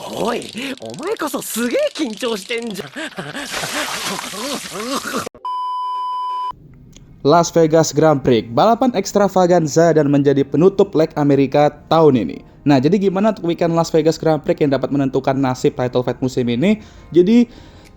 おい、お前こそすげえ緊張してんじゃん。Las Vegas Grand Prix, balapan ekstravaganza dan menjadi penutup leg Amerika tahun ini. Nah, jadi gimana untuk weekend Las Vegas Grand Prix yang dapat menentukan nasib title fight musim ini? Jadi,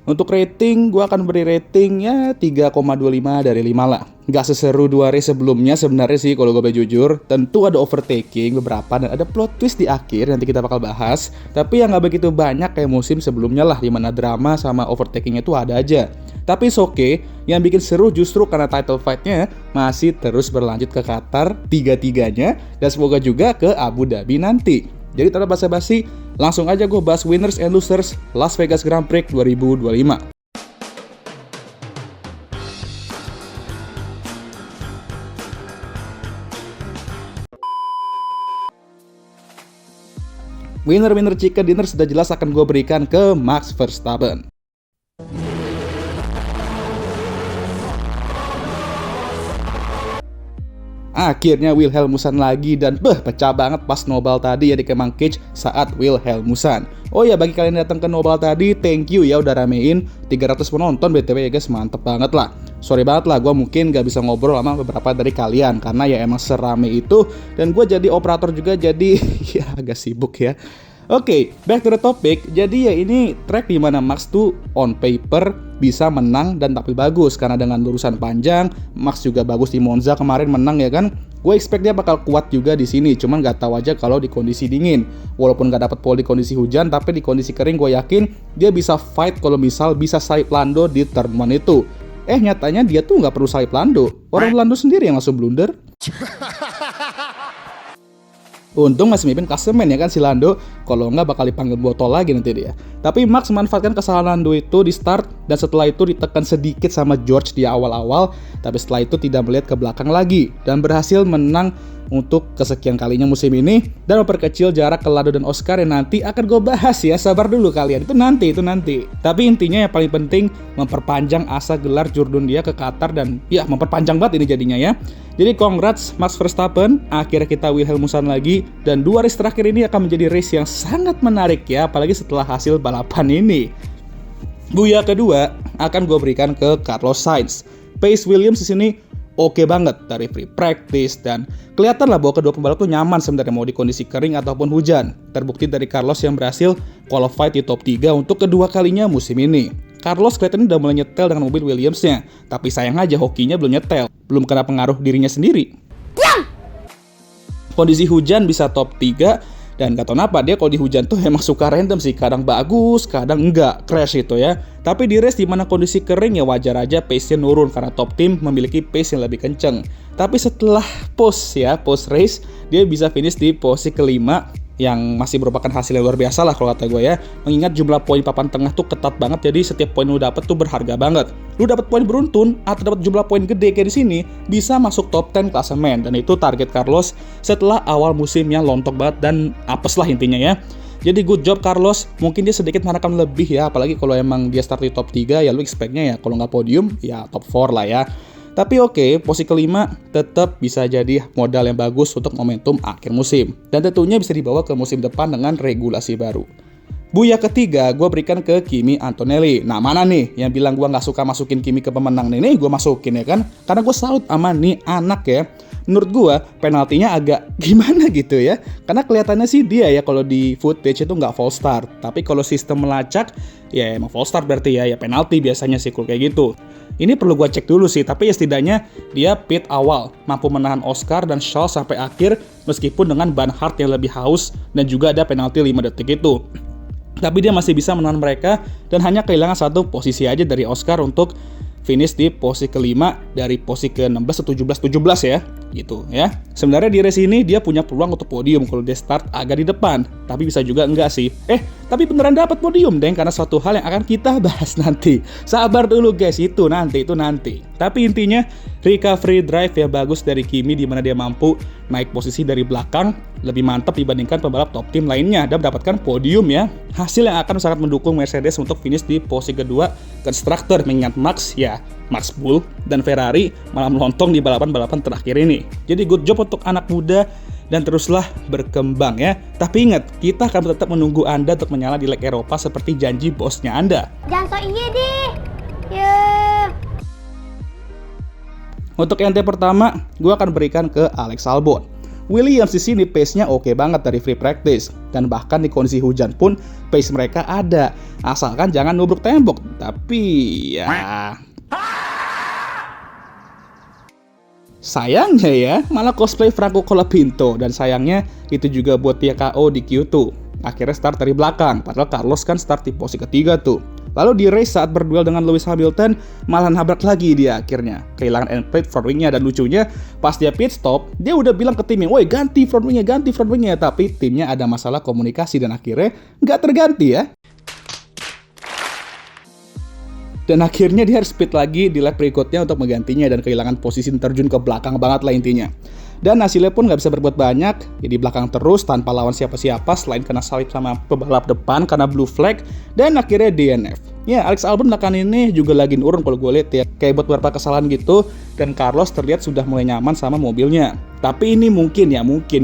untuk rating, gue akan beri rating ya 3,25 dari 5 lah. Gak seseru 2 race sebelumnya sebenarnya sih kalau gue boleh jujur. Tentu ada overtaking beberapa dan ada plot twist di akhir, nanti kita bakal bahas. Tapi yang gak begitu banyak kayak musim sebelumnya lah, dimana drama sama overtakingnya itu ada aja. Tapi it's okay, yang bikin seru justru karena title fight-nya masih terus berlanjut ke Qatar tiga-tiganya, dan semoga juga ke Abu Dhabi nanti. Jadi tanpa basa-basi, langsung aja gue bahas winners and losers Las Vegas Grand Prix 2025. Winner chicken dinner sudah jelas akan gue berikan ke Max Verstappen. Akhirnya Wilhelmussen lagi dan pecah banget pas Nobel tadi ya di Kemang Cage saat Wilhelmussen. Oh ya, bagi kalian yang datang ke Nobel tadi, thank you ya udah ramein 300 penonton BTW ya guys, mantep banget lah. Sorry banget lah, gue mungkin gak bisa ngobrol sama beberapa dari kalian karena ya emang serame itu, dan gue jadi operator juga jadi ya agak sibuk ya. Oke, back to the topic. Jadi ya ini track dimana Max tuh on paper bisa menang dan tampil bagus karena dengan lurusan panjang. Max juga bagus di Monza kemarin menang ya kan. Gue expect dia bakal kuat juga di sini, cuman nggak tahu aja kalau di kondisi dingin. Walaupun nggak dapat pole di kondisi hujan, tapi di kondisi kering gue yakin dia bisa fight kalau misal bisa salip Lando di turn 1 itu. Nyatanya dia tuh nggak perlu salip Lando. Orang Lando sendiri yang langsung blunder. Untung masih mimpin klasemen ya kan si Lando, kalau nggak bakal dipanggil botol lagi nanti dia. Tapi Max memanfaatkan kesalahan Lando itu di start, dan setelah itu ditekan sedikit sama George di awal-awal, tapi setelah itu tidak melihat ke belakang lagi, dan berhasil menang untuk kesekian kalinya musim ini, dan memperkecil jarak ke Lando dan Oscar yang nanti akan gue bahas ya, sabar dulu kalian, itu nanti. Tapi intinya yang paling penting, memperpanjang asa gelar Jurdun dia ke Qatar, dan ya memperpanjang banget ini jadinya ya. Jadi congrats Max Verstappen, akhirnya kita Wilhelmussen lagi, dan 2 race terakhir ini akan menjadi race yang sangat menarik ya, apalagi setelah hasil balapan ini. Buya kedua akan gue berikan ke Carlos Sainz. Pace Williams di sini oke banget dari free practice, dan kelihatan lah bahwa kedua pembalap tuh nyaman sebenarnya mau di kondisi kering ataupun hujan. Terbukti dari Carlos yang berhasil qualified di top 3 untuk kedua kalinya musim ini. Carlos kelihatannya udah mulai nyetel dengan mobil Williams-nya, tapi sayang aja hokinya belum nyetel, belum kena pengaruh dirinya sendiri. Kondisi hujan bisa top 3, dan gak tau kenapa dia kalau di hujan tuh emang suka random sih, kadang bagus, kadang enggak, crash itu ya. Tapi di race dimana kondisi kering ya wajar aja pace-nya nurun karena top team memiliki pace yang lebih kenceng. Tapi setelah post race, dia bisa finish di posisi kelima, yang masih merupakan hasil yang luar biasa lah kalau kata gue ya. Mengingat jumlah poin papan tengah tuh ketat banget, jadi setiap poin lu dapet tuh berharga banget. Lu dapet poin beruntun atau dapet jumlah poin gede kayak di sini, bisa masuk top 10 klasemen, dan itu target Carlos setelah awal musimnya lontok banget dan apes lah intinya ya. Jadi good job Carlos, mungkin dia sedikit mengharapkan lebih ya, apalagi kalau emang dia start di top 3 ya lu expect-nya ya kalau nggak podium ya top 4 lah ya. Tapi oke, posisi kelima tetap bisa jadi modal yang bagus untuk momentum akhir musim, dan tentunya bisa dibawa ke musim depan dengan regulasi baru. Buya ketiga gue berikan ke Kimi Antonelli. Nah mana nih yang bilang gue nggak suka masukin Kimi ke pemenang nih gue masukin ya kan, karena gue salut sama nih anak ya. Menurut gue penaltinya agak gimana gitu ya, karena kelihatannya sih dia ya kalau di footage itu nggak false start, tapi kalau sistem melacak ya emang false start berarti ya penalti biasanya sih kalau kayak gitu. Ini perlu gue cek dulu sih, tapi ya setidaknya dia pit awal, mampu menahan Oscar dan Charles sampai akhir meskipun dengan ban hard yang lebih haus, dan juga ada penalti 5 detik itu. Tapi dia masih bisa menahan mereka dan hanya kehilangan 1 posisi aja dari Oscar untuk finish di posisi kelima dari posisi ke-16 atau 17 ya, gitu ya. Sebenarnya di race ini dia punya peluang untuk podium kalau dia start agak di depan, tapi bisa juga enggak sih. Tapi beneran dapat podium deng, karena suatu hal yang akan kita bahas nanti. Sabar dulu guys, itu nanti. Tapi intinya recovery drive yang bagus dari Kimi di mana dia mampu naik posisi dari belakang lebih mantap dibandingkan pembalap top tim lainnya dan mendapatkan podium ya. Hasil yang akan sangat mendukung Mercedes untuk finish di posisi kedua konstruktor, mengingat Max Bull dan Ferrari malah melontong di balapan-balapan terakhir ini. Jadi good job untuk anak muda dan teruslah berkembang ya. Tapi ingat, kita akan tetap menunggu Anda untuk menyala di leg Eropa seperti janji bosnya Anda. Jangan so iya deh. Ya. Untuk NT pertama, gue akan berikan ke Alex Albon. Williams di sini pace-nya oke banget dari free practice, dan bahkan di kondisi hujan pun pace mereka ada, asalkan jangan nubruk tembok. Tapi ya, sayangnya ya, malah cosplay Franco Colapinto, dan sayangnya itu juga buat dia KO di Q2. Akhirnya start dari belakang, padahal Carlos kan start di posisi ketiga tuh. Lalu di race saat berduel dengan Lewis Hamilton, malah nabrak lagi dia akhirnya. Kehilangan end plate front wing-nya, dan lucunya pas dia pit stop, dia udah bilang ke timnya, "Woi, ganti front wing-nya." Tapi timnya ada masalah komunikasi dan akhirnya nggak terganti ya. Dan akhirnya dia harus pit lagi di lap berikutnya untuk menggantinya dan kehilangan posisi terjun ke belakang banget lah intinya. Dan hasilnya pun nggak bisa berbuat banyak, ya di belakang terus tanpa lawan siapa-siapa selain kena salib sama pembalap depan karena blue flag, dan akhirnya DNF. Ya, Alex Albon belakangan ini juga lagi nurun kalau gue lihat ya, kayak buat beberapa kesalahan gitu, dan Carlos terlihat sudah mulai nyaman sama mobilnya. Tapi ini mungkin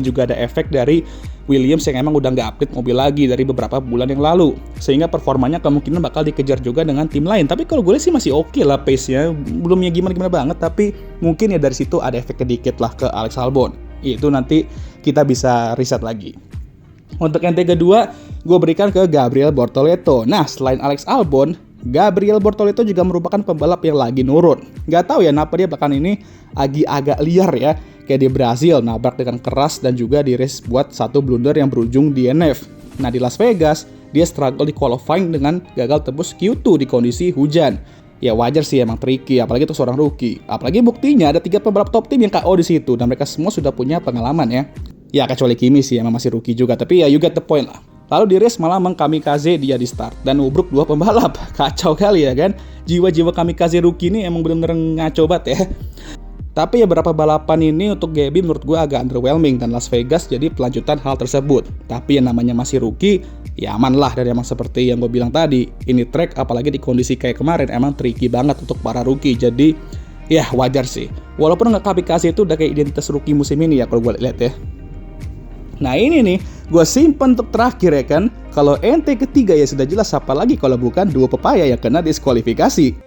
juga ada efek dari Williams yang emang udah nggak update mobil lagi dari beberapa bulan yang lalu, sehingga performanya kemungkinan bakal dikejar juga dengan tim lain. Tapi kalau gue lihat sih masih oke lah pace-nya, belum ya gimana-gimana banget, tapi mungkin ya dari situ ada efek sedikit lah ke Alex Albon. Itu nanti kita bisa riset lagi. Untuk NT kedua, gue berikan ke Gabriel Bortoleto. Nah, selain Alex Albon, Gabriel Bortoleto juga merupakan pembalap yang lagi nurun. Gak tahu ya kenapa dia belakangan ini agak liar ya. Kayak di Brazil, nabrak dengan keras dan juga di race buat satu blunder yang berujung DNF. Nah, di Las Vegas, dia struggle di qualifying dengan gagal tembus Q2 di kondisi hujan. Ya wajar sih, emang tricky, apalagi untuk seorang rookie. Apalagi buktinya ada 3 pembalap top tim yang KO di situ, dan mereka semua sudah punya pengalaman ya. Ya kecuali Kimi sih, emang masih rookie juga, tapi ya you get the point lah. Lalu di race malah mengkamikaze dia di start dan nubruk 2 pembalap. Kacau kali ya kan? Jiwa-jiwa kamikaze rookie ini emang bener-bener ngaco banget ya. Tapi ya beberapa balapan ini untuk Gaby menurut gue agak underwhelming, dan Las Vegas jadi pelanjutan hal tersebut. Tapi yang namanya masih rookie, ya aman lah, dan emang seperti yang gue bilang tadi, ini track apalagi di kondisi kayak kemarin emang tricky banget untuk para rookie. Jadi ya wajar sih. Walaupun nggak kamikaze itu udah kayak identitas rookie musim ini ya kalau gue lihat ya. Nah ini nih, gue simpen untuk terakhir ya kan. Kalau NT ketiga ya sudah jelas, apalagi kalau bukan duo pepaya yang kena diskualifikasi.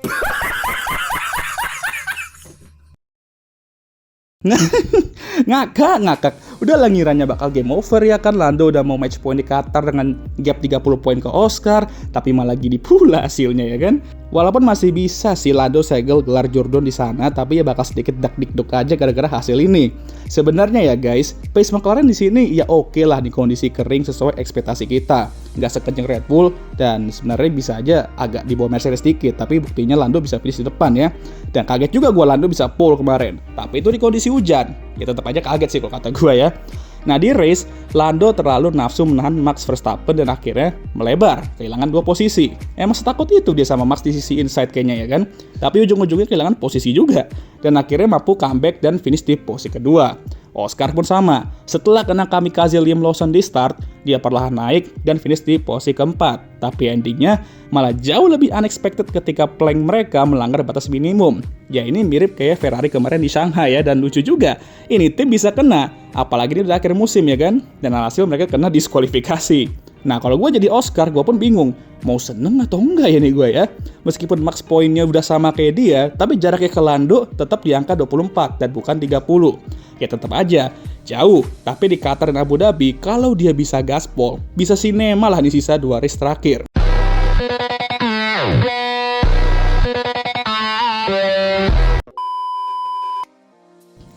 Ngakak. Udah lah ngiranya bakal game over ya kan. Lando udah mau match point di Qatar dengan gap 30 poin ke Oscar, tapi malah gini pula hasilnya ya kan. Walaupun masih bisa sih Lando segel gelar Jordan di sana, tapi ya bakal sedikit dak-dikduk aja gara-gara hasil ini. Sebenarnya ya guys, pace McLaren di sini ya oke lah di kondisi kering sesuai ekspektasi kita. Nggak sekenceng Red Bull, dan sebenarnya bisa aja agak di bawah Mercedes dikit, tapi buktinya Lando bisa finish di depan ya. Dan kaget juga gue Lando bisa pole kemarin, tapi itu di kondisi hujan. Ya tetap aja kaget sih kalau kata gue ya. Nah di race, Lando terlalu nafsu menahan Max Verstappen dan akhirnya melebar, kehilangan 2 posisi. Emang setakut itu dia sama Max di sisi inside kayaknya ya kan. Tapi ujung-ujungnya kehilangan posisi juga, dan akhirnya mampu comeback dan finish di posisi kedua. Oscar pun sama, setelah kena kamikaze Liam Lawson di start, dia perlahan naik dan finish di posisi keempat. Tapi endingnya malah jauh lebih unexpected ketika plank mereka melanggar batas minimum. Ya ini mirip kayak Ferrari kemarin di Shanghai ya, dan lucu juga, ini tim bisa kena, apalagi ini udah akhir musim ya kan, dan alhasil mereka kena diskualifikasi. Nah kalau gue jadi Oscar, gue pun bingung, mau seneng atau enggak ya nih gue ya. Meskipun max poinnya udah sama kayak dia, tapi jaraknya ke Lando tetap di angka 24 dan bukan 30. Ya tetap aja, jauh. Tapi di Qatar dan Abu Dhabi, kalau dia bisa gaspol, bisa sinema lah di sisa 2 race terakhir.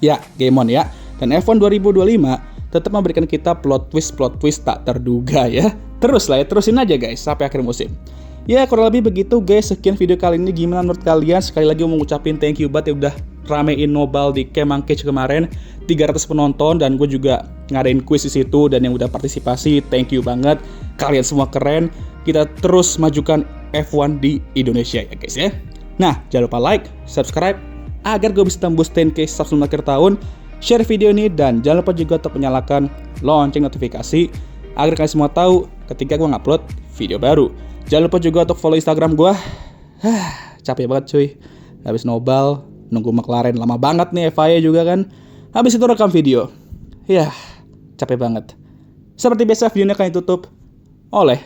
Ya, game on ya. Dan F1 2025 tetap memberikan kita plot twist tak terduga ya. Terusin aja guys sampai akhir musim. Ya kurang lebih begitu guys, sekian video kali ini. Gimana menurut kalian? Sekali lagi mau ngucapin thank you banget ya udah ramein Nobel di Camp Cage kemarin, 300 penonton, dan gue juga ngadain quiz di situ, dan yang udah partisipasi thank you banget. Kalian semua keren. Kita terus majukan F1 di Indonesia ya guys ya. Nah, jangan lupa like, subscribe agar gue bisa tembus 10k subscribe sebelum akhir tahun. Share video ini dan jangan lupa juga untuk menyalakan lonceng notifikasi agar kalian semua tahu ketika gue ngupload video baru. Jangan lupa juga untuk follow Instagram gue. Capek banget cuy, habis Nobel, nunggu McLaren lama banget nih, FIA juga kan. Habis itu rekam video. Ya, capek banget. Seperti biasa videonya akan ditutup oleh